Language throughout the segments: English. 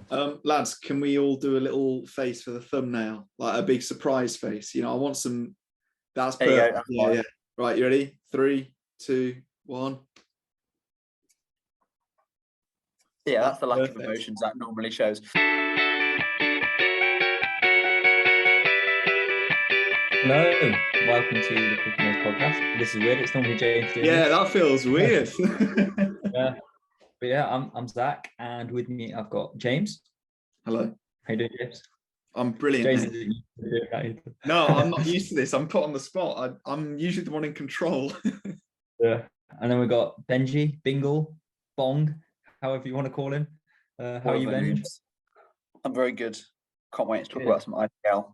Lads, can we all do a little face for the thumbnail, like a big surprise face? I want some. That's perfect. Yeah. Right, you ready? 3, 2, 1. Yeah, that's the lack of emotions that normally shows. Hello, welcome to the Cricket News podcast. This is weird. It's normally James doing this. That feels weird. But I'm Zach, and with me I've got James. Hello. How you doing, James? I'm brilliant. No, I'm not used to this. I'm put on the spot. I'm usually the one in control. Yeah. And then we've got Benji, Bingle, Bong, however you want to call him. How are you, Benji? I'm very good. Can't wait to talk about some IPL.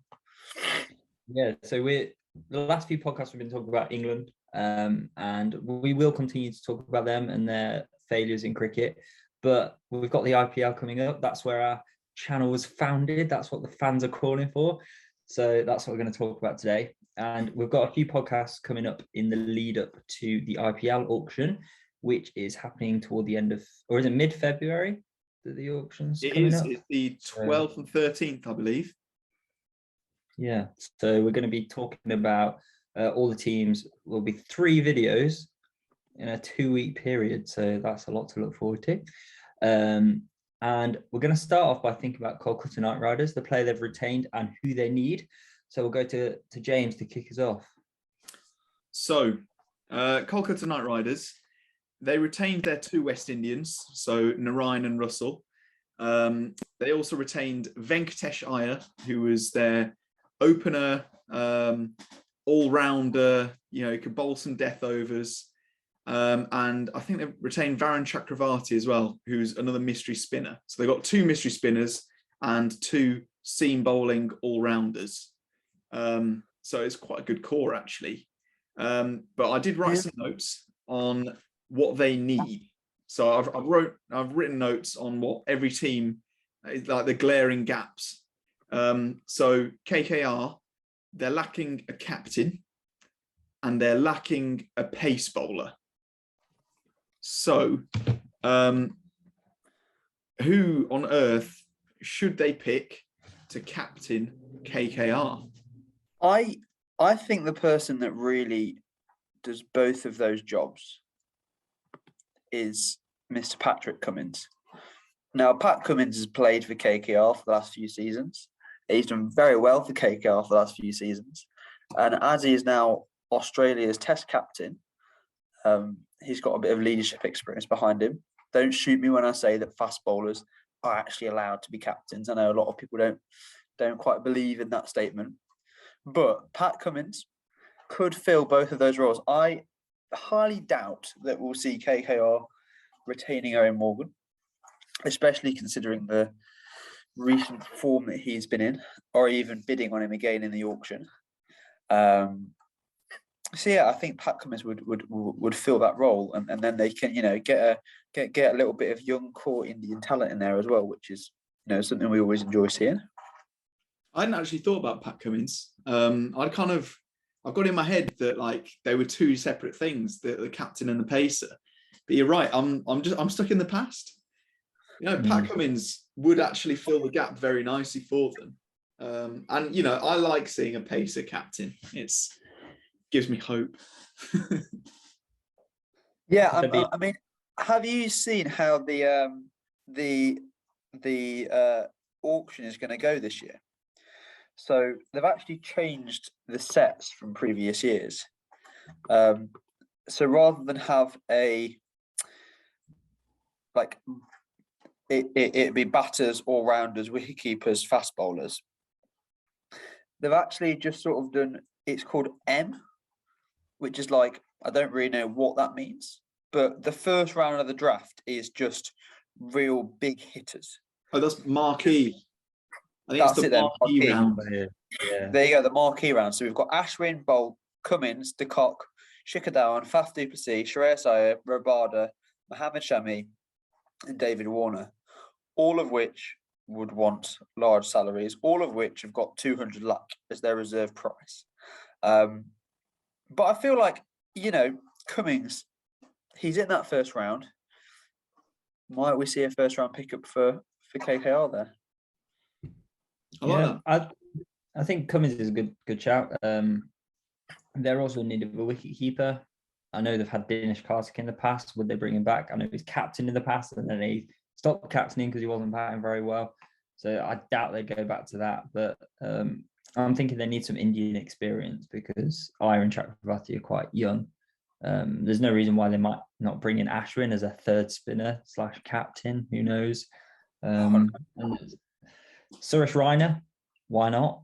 Yeah, so the last few podcasts we've been talking about England, and we will continue to talk about them and their failures in cricket. But we've got the IPL coming up. That's where our channel was founded. That's what the fans are calling for. So that's what we're going to talk about today. And we've got a few podcasts coming up in the lead up to the IPL auction, which is happening toward the end of, or is it mid-February that the auction's coming up? It's the 12th and 13th, I believe. Yeah, so we're going to be talking about all the teams. Will be 3 videos in a 2-week period, so that's a lot to look forward to. And we're going to start off by thinking about Kolkata Knight Riders, the player they've retained and who they need. So we'll go to James to kick us off. So, Kolkata Knight Riders, they retained their 2 West Indians, so Narayan and Russell. They also retained Venkatesh Iyer, who was their opener, all-rounder, could bowl some death overs. And I think they've retained Varun Chakravarti as well, who's another mystery spinner. So they've got 2 mystery spinners and 2 seam bowling all-rounders. So it's quite a good core, actually. But I did write some notes on what they need. So I've written notes on what every team, like the glaring gaps. So KKR, they're lacking a captain and they're lacking a pace bowler. So who on earth should they pick to captain KKR? I think the person that really does both of those jobs is Mr. Patrick Cummins. Now, Pat Cummins has played for KKR for the last few seasons. He's done very well for KKR for the last few seasons. And as he is now Australia's Test captain, he's got a bit of leadership experience behind him. Don't shoot me when I say that fast bowlers are actually allowed to be captains. I know a lot of people don't quite believe in that statement. But Pat Cummins could fill both of those roles. I highly doubt that we'll see KKR retaining Owen Morgan, especially considering the recent form that he's been in, or even bidding on him again in the auction. So yeah, I think Pat Cummins would fill that role, and then they can get a little bit of young core Indian talent in there as well, which is something we always enjoy seeing. I hadn't actually thought about Pat Cummins. I've got in my head that they were 2 separate things, the captain and the pacer. But you're right. I'm stuck in the past. Pat Cummins would actually fill the gap very nicely for them. And I like seeing a pacer captain. It's gives me hope. Yeah, I mean, have you seen how the auction is going to go this year? So they've actually changed the sets from previous years. So rather than have it'd be batters, all rounders, wicket keepers, fast bowlers, they've actually just sort of done. It's called M, which is I don't really know what that means, but the first round of the draft is just real big hitters. Oh, that's Marquee. I think that's the Marquee round. Yeah. There you go, the Marquee round. So we've got Ashwin, Bolt, Cummins, De Kock, Shikhar Dhawan, Faf du Plessis, Shreyas Iyer, Rabada, Mohammad Shami, and David Warner, all of which would want large salaries, all of which have got 200 lakh as their reserve price. But I feel like, Cummins, he's in that first round. Might we see a first round pickup for for KKR there. I like that. I think Cummins is a good shout. They're also in need of a wicketkeeper. I know they've had Dinesh Karthik in the past. Would they bring him back? I know he was captain in the past, and then he stopped captaining because he wasn't batting very well. So I doubt they'd go back to that. But I'm thinking they need some Indian experience because Iyer and Chakravarti are quite young. There's no reason why they might not bring in Ashwin as a third spinner / captain. Who knows? And Suresh Raina, why not?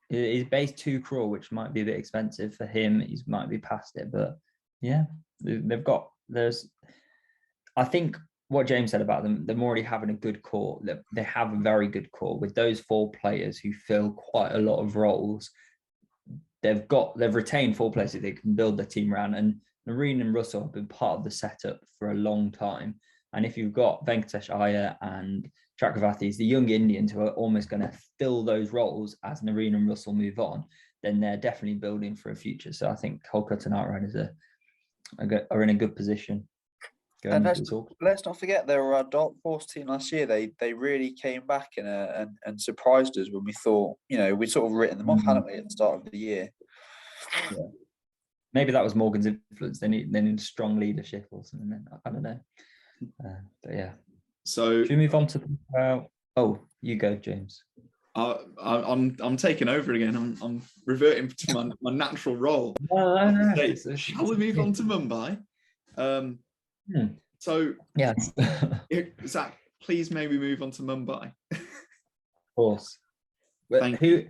He's base 2 crore, which might be a bit expensive for him. He might be past it, but yeah, I think what James said about them already having a good core. They have a very good core with those 4 players who fill quite a lot of roles. They've retained 4 players that they can build their team around, and Nareen and Russell have been part of the setup for a long time. And if you've got Venkatesh Iyer and Chakravarti, the young Indians who are almost going to fill those roles as Nareen and Russell move on, then they're definitely building for a future. So I think Kolkata Knight Riders are in a good position. And let's not forget they were our dark horse team last year. They really came back and surprised us when we thought, we'd sort of written them off, hadn't we, at the start of the year. Yeah. Maybe that was Morgan's influence. They need strong leadership or something. I don't know. But yeah. So should we move on to you go, James. I'm taking over again. I'm reverting to my natural role. No. Shall we move on to Mumbai? So yes. Zach, please may we move on to Mumbai. Of course. But who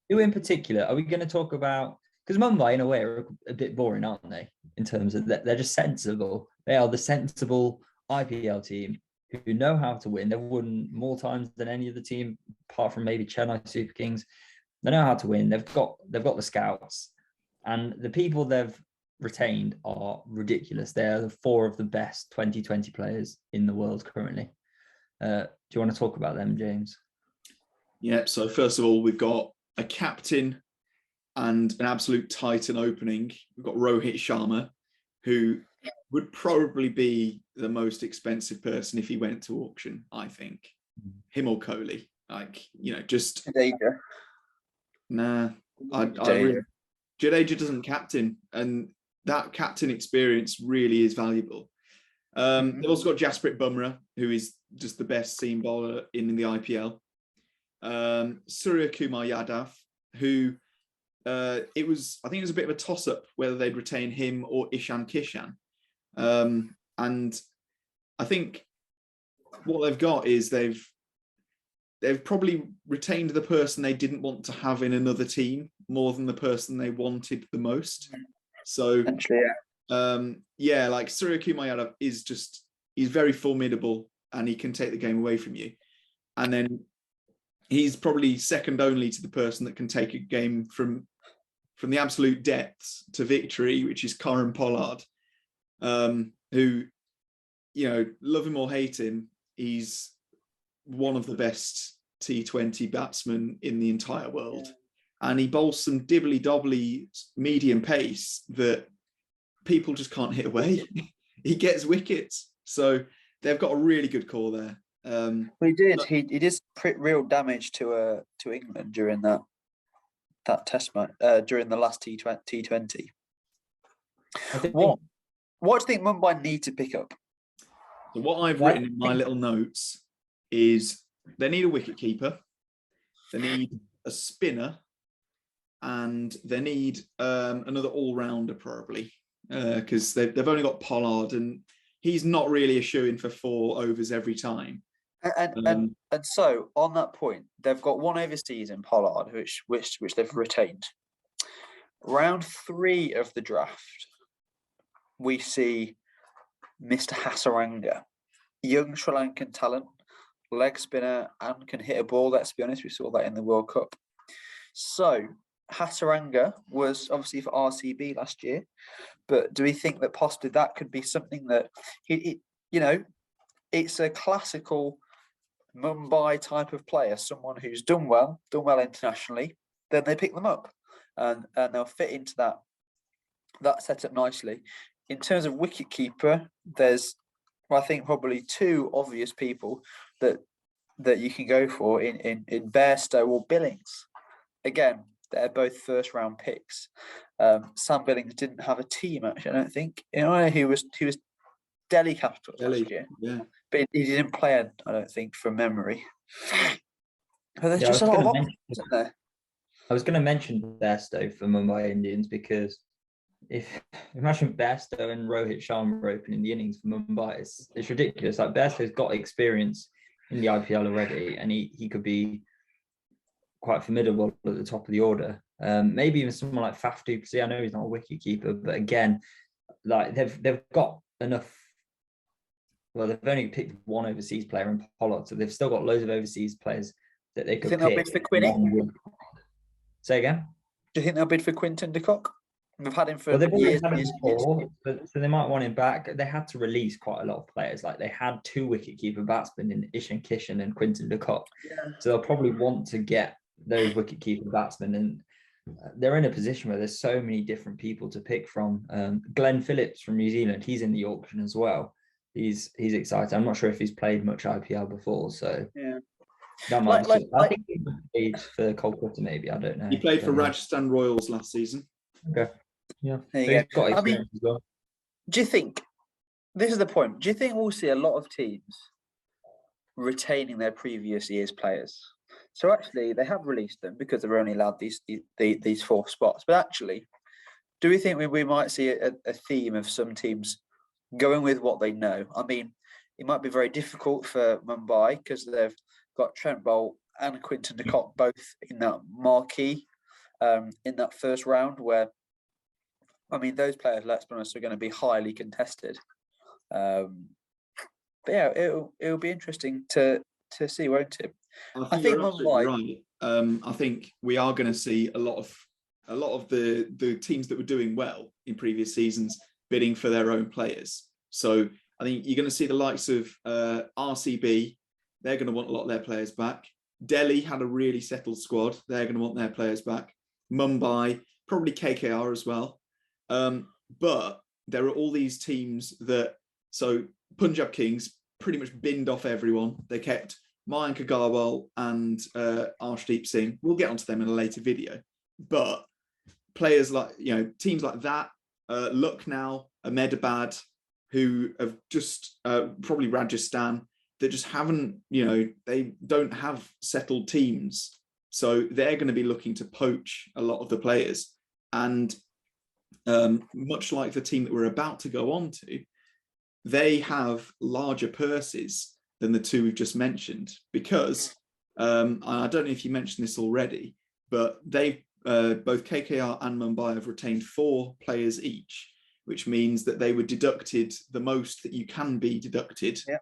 in particular are we going to talk about? Because Mumbai, in a way, are a bit boring, aren't they? In terms of they're just sensible. They are the sensible IPL team who know how to win. They've won more times than any other team, apart from maybe Chennai Super Kings. They know how to win. They've got the scouts, and the people they've retained are ridiculous. They're 4 of the best 2020 players in the world currently. Do you want to talk about them, James? Yeah. So first of all, we've got a captain and an absolute titan opening. We've got Rohit Sharma, who would probably be the most expensive person if he went to auction, I think. Him or Kohli. Just... Jadeja. Nah. Jadeja doesn't captain, and that captain experience really is valuable. They've also got Jasprit Bumrah, who is just the best seam bowler in the IPL. Surya Kumar Yadav, who I think it was a bit of a toss-up whether they'd retain him or Ishan Kishan. And I think what they've got is they've probably retained the person they didn't want to have in another team more than the person they wanted the most. So like Surya Kumar Yadav he's very formidable and he can take the game away from you. And then he's probably second only to the person that can take a game from the absolute depths to victory, which is Karan Pollard, who, love him or hate him, he's one of the best T20 batsmen in the entire world. And he bowls some dibbly-dobbly medium pace that people just can't hit away. He gets wickets. So they've got a really good core there. He did. He did real damage to England during that test match, during the last T20. What do you think Mumbai need to pick up? So what I've written in my little notes is they need a wicketkeeper, they need a spinner, and they need another all-rounder probably, because they've only got Pollard, and he's not really a shoo-in for 4 overs every time. And so on that point, they've got one overseas in Pollard, which they've retained. Round 3 of the draft, we see Mr. Hasaranga, young Sri Lankan talent, leg spinner, and can hit a ball. Let's be honest, we saw that in the World Cup. So Hasaranga was obviously for RCB last year, but do we think that possibly that could be something that it's a classical Mumbai type of player, someone who's done well internationally, then they pick them up and they'll fit into that setup nicely. In terms of wicketkeeper, there's I think probably 2 obvious people that that you can go for in Bairstow or Billings. Again, they're both first round picks. Sam Billings didn't have a team actually, I don't think. You know, he was Delhi Capitals last year, but he didn't play. I don't think from memory. But there's just a lot of options, isn't there? I was going to mention Bairstow for Mumbai Indians because imagine Bairstow and Rohit Sharma opening the innings for Mumbai. It's ridiculous. Like Bairstow's got experience in the IPL already, and he could be quite formidable at the top of the order. Maybe even someone like Faf du Plessis. I know he's not a wicketkeeper, but again, like they've got enough. Well, they've only picked one overseas player in Pollard, so they've still got loads of overseas players that they could pick. Do you think they'll bid for Quinny? Say again? Do you think they'll bid for Quinton de Kock? We've had him for they've years. Had him before, so they might want him back. They had to release quite a lot of players. Like they had 2 wicketkeeper batsmen in Ishan Kishan and Quinton de Kock. Yeah. So they'll probably want to get those wicketkeeper batsmen, and they're in a position where there's so many different people to pick from. Glenn Phillips from New Zealand, he's in the auction as well. He's excited. I'm not sure if he's played much IPL before, so yeah. That might I think he played for Kolkata, maybe. I don't know. He played for Rajasthan Royals last season. Okay. Yeah. There you go. Got experience as well. Do you think this is the point? Do you think we'll see a lot of teams retaining their previous year's players? So actually, they have released them because they're only allowed these 4 spots. But actually, do we think we might see a theme of some teams going with what they know? I mean, it might be very difficult for Mumbai because they've got Trent Boult and Quinton de Kock both in that marquee in that first round where, I mean, those players, let's be honest, are going to be highly contested. But yeah, it'll be interesting to see, won't it? I think you're absolutely right. I think we are going to see a lot of the teams that were doing well in previous seasons bidding for their own players. So I think you're going to see the likes of RCB. They're going to want a lot of their players back. Delhi had a really settled squad. They're going to want their players back. Mumbai, probably KKR as well. But there are all these teams so Punjab Kings pretty much binned off everyone. They kept Mayank Agarwal and Arshdeep Singh. We'll get onto them in a later video. But players like, teams like that, Lucknow, Ahmedabad, who have just probably Rajasthan, that just haven't, they don't have settled teams. So they're going to be looking to poach a lot of the players. And much like the team that we're about to go on to, they have larger purses than the 2 we've just mentioned because, I don't know if you mentioned this already, but they've both KKR and Mumbai have retained 4 players each, which means that they were deducted the most that you can be deducted. Yeah.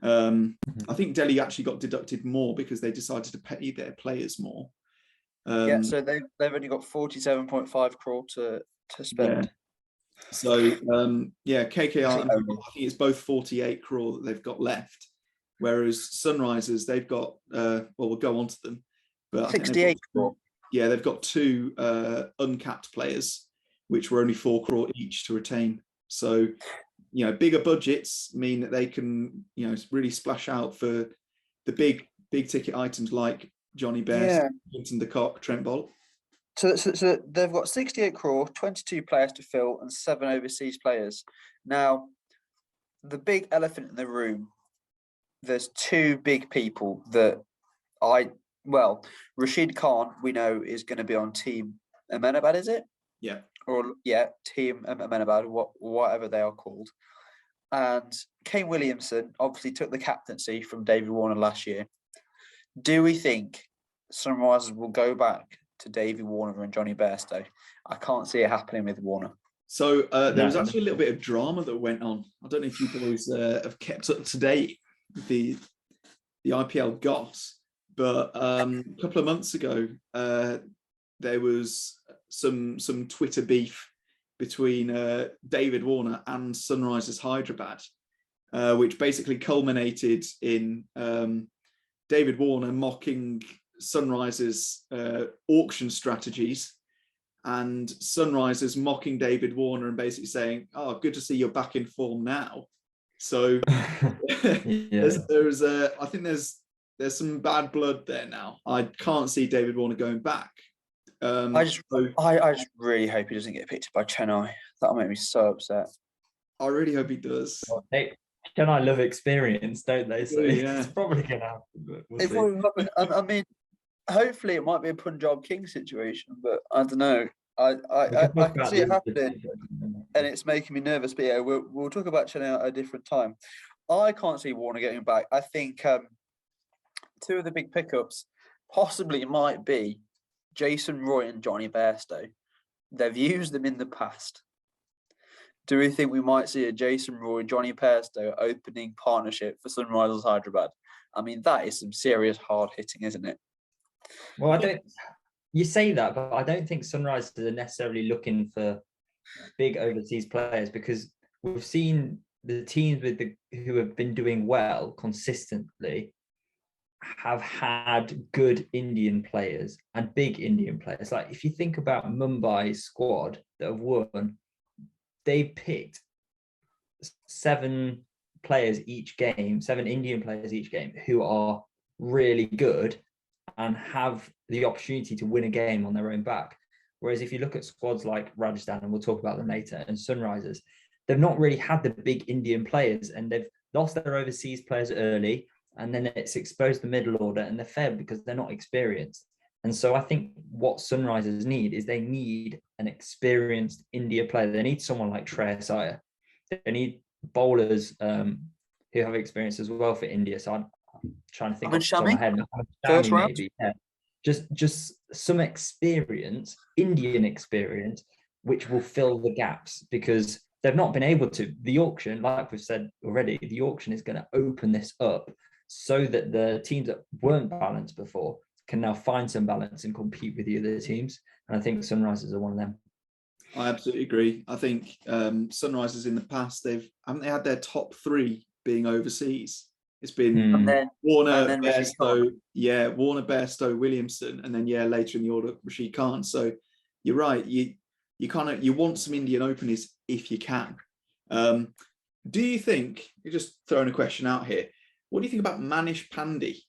I think Delhi actually got deducted more because they decided to pay their players more. So they've only got 47.5 crore to spend. Yeah. So KKR, I think it's both 48 crore that they've got left, whereas Sunrisers, they've got we'll go on to them, but 68 crore. Yeah, they've got 2 uncapped players, which were only 4 crore each to retain. So bigger budgets mean that they can, really splash out for the big ticket items like Johnny Bairstow, Quinton de Kock, Trent Boult. So they've got 68 crore, 22 players to fill, and 7 overseas players. Now, the big elephant in the room, there's 2 big people that Rashid Khan, we know, is going to be on Team Ahmedabad, is it? Yeah. Team Ahmedabad, whatever they are called. And Kane Williamson obviously took the captaincy from David Warner last year. Do we think Sunrisers will go back to David Warner and Johnny Bairstow? I can't see it happening with Warner. So there was actually a little bit of drama that went on. I don't know if you boys have kept up to date with the IPL goss, but a couple of months ago, there was some Twitter beef between David Warner and Sunrisers Hyderabad, which basically culminated in David Warner mocking Sunrisers auction strategies and Sunrisers mocking David Warner and basically saying, "Oh, good to see you're back in form now." So there's I think there's there's some bad blood there now. I can't see David Warner going back. I just really hope he doesn't get picked up by Chennai. That'll make me so upset. I really hope he does. Chennai love experience, don't they? So Yeah. it's probably going to happen. But It probably will happen. I mean, hopefully it might be a Punjab King situation, but I don't know. I can see it happening, and it's making me nervous. But yeah, we'll talk about Chennai at a different time. I can't see Warner getting back. I think two of the big pickups possibly might be Jason Roy and Johnny Bairstow. They've used them in the past. Do we think we might see a Jason Roy, Johnny Bairstow opening partnership for Sunrisers Hyderabad? I mean, that is some serious hard hitting, isn't it? Well, you say that, but I don't think Sunrisers are necessarily looking for big overseas players, because we've seen the teams who have been doing well consistently have had good Indian players and big Indian players. Like if you think about Mumbai's squad that have won, they picked 7 players each game, 7 Indian players each game who are really good and have the opportunity to win a game on their own back. Whereas if you look at squads like Rajasthan, and we'll talk about them later, and Sunrisers, they've not really had the big Indian players, and they've lost their overseas players early, and then it's exposed the middle order, and they're failed because they're not experienced. And so I think what Sunrisers need is they need an experienced India player. They need someone like Shreyas Iyer. They need bowlers who have experience as well for India. So I'm trying to think off the top of my head. First round? Maybe, yeah. Just some experience, Indian experience, which will fill the gaps, because they've not been able to. The auction, like we've said already, the auction is going to open this up so that the teams that weren't balanced before can now find some balance and compete with the other teams. And I think Sunrisers are one of them. I absolutely agree. I think Sunrisers in the past, haven't they had their top 3 being overseas? It's been Warner, Bairstow, Warner, Bairstow, Williamson, and then later in the order Rashid Khan. So you're right. You want some Indian openers if you can. Do you think, you're just throwing a question out here, what do you think about Manish Pandey?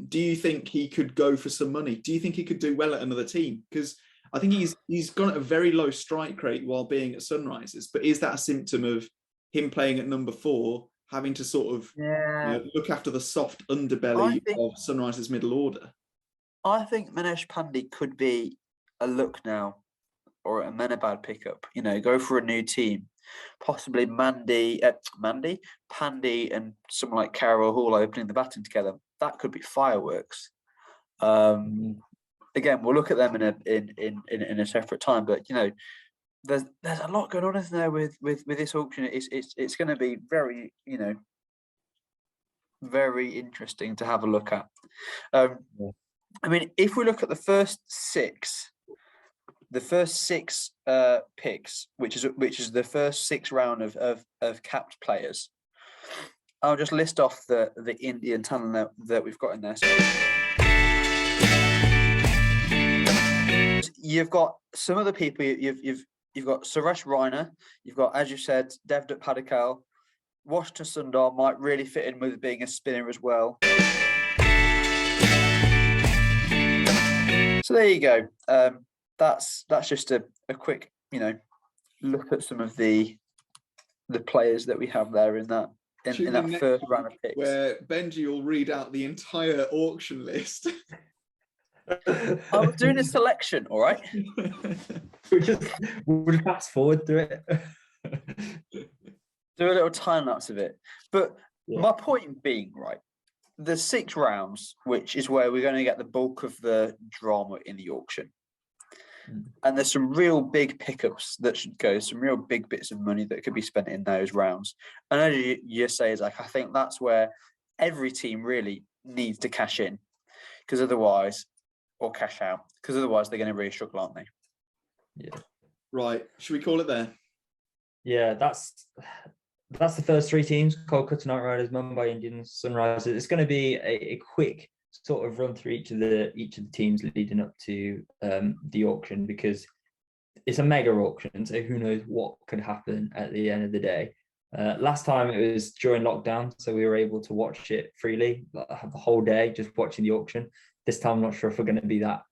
Do you think he could go for some money? Do you think he could do well at another team? Because I think he's gone at a very low strike rate while being at Sunrisers. But is that a symptom of him playing at number 4, having to sort of look after the soft underbelly of Sunrisers' middle order? I think Manish Pandey could be a look now, or a Menabad pickup. Go for a new team. Possibly Pandey and someone like Carroll Hall opening the batting together. That could be fireworks. Again, we'll look at them in a separate time. But there's a lot going on, isn't there, with this auction? It's going to be very very interesting to have a look at. I mean, if we look at the first 6 picks, which is the first 6 round of capped players, I'll just list off the Indian talent that we've got in there. So you've got some of the people. You've got Suresh Raina. You've got, as you said, Devdutt Padikkal. Washington Sundar might really fit in with being a spinner as well. So there you go. That's just a quick look at some of the players that we have there in that first round of picks, where Benji will read out the entire auction list. I was doing a selection, all right. We'll fast forward through it. Do a little time lapse of it. But my point being, right, the 6 rounds, which is where we're going to get the bulk of the drama in the auction. And there's some real big pickups that should go, some real big bits of money that could be spent in those rounds. And as you say, Zach, I think that's where every team really needs to cash in, because otherwise, or cash out, because otherwise they're going to really struggle, aren't they? Yeah. Right. Should we call it there? Yeah, that's the first 3 teams: Kolkata Knight Riders, Mumbai Indians, Sunrisers. It's going to be a quick sort of run through each of the teams leading up to the auction, because it's a mega auction, so who knows what could happen at the end of the day. Last time it was during lockdown, so we were able to watch it freely, like, have the whole day just watching the auction. This time, I'm not sure if we're going to be that.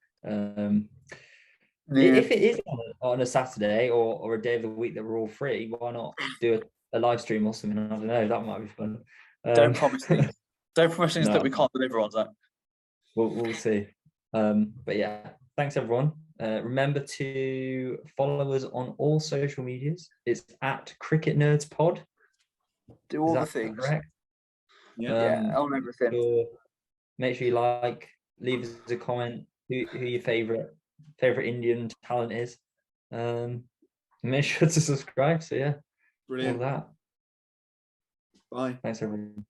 If it is on a Saturday or a day of the week that we're all free, why not do a live stream or something? I don't know. That might be fun. Don't promise things. Don't promise things No. that we can't deliver on, Zach. We'll see. But yeah, thanks everyone. Remember to follow us on all social medias. It's at Cricket Nerds Pod. Do all the things. Correct? Yeah, on everything. Make sure you leave us a comment who your favorite Indian talent is. Make sure to subscribe. So yeah, Brilliant. all that. Bye. Thanks everyone.